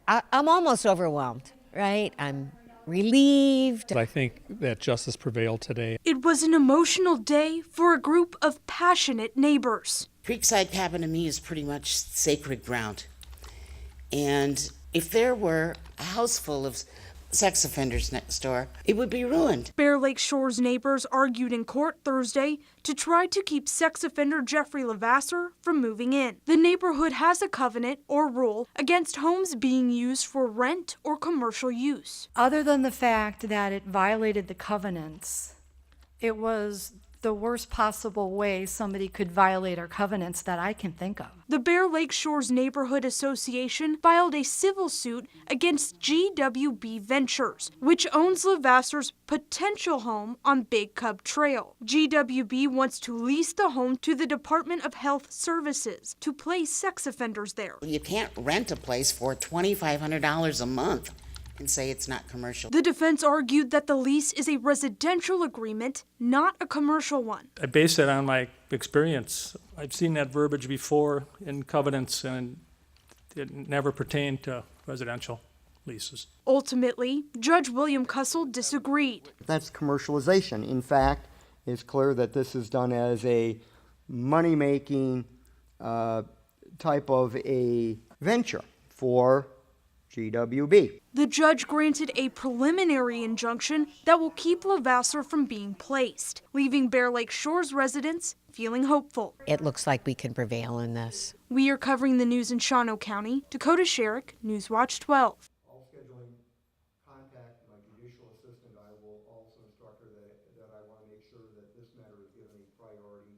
I'm almost overwhelmed, right? I'm relieved. I think that justice prevailed today. It was an emotional day for a group of passionate neighbors. Creekside Cabin to me is pretty much sacred ground. And if there were a house full of sex offenders next door, it would be ruined. Bear Lake Shores neighbors argued in court Thursday to try to keep sex offender Jeffrey LeVasseur from moving in. The neighborhood has a covenant or rule against homes being used for rent or commercial use. Other than the fact that it violated the covenants, it was the worst possible way somebody could violate our covenants that I can think of. The Bear Lake Shores Neighborhood Association filed a civil suit against GWB Ventures, which owns LeVasseur's potential home on Big Cub Trail. GWB wants to lease the home to the Department of Health Services to place sex offenders there. You can't rent a place for $2,500 a month and say it's not commercial. The defense argued that the lease is a residential agreement, not a commercial one. I base it on my experience. I've seen that verbiage before in covenants, and it never pertained to residential leases. Ultimately, Judge William Cussell disagreed. That's commercialization. In fact, it's clear that this is done as a money-making type of a venture for GWB. The judge granted a preliminary injunction that will keep LeVasseur from being placed, leaving Bear Lake Shores residents feeling hopeful. It looks like we can prevail in this. We are covering the news in Shawano County. Dakota Sherrick, Newswatch 12.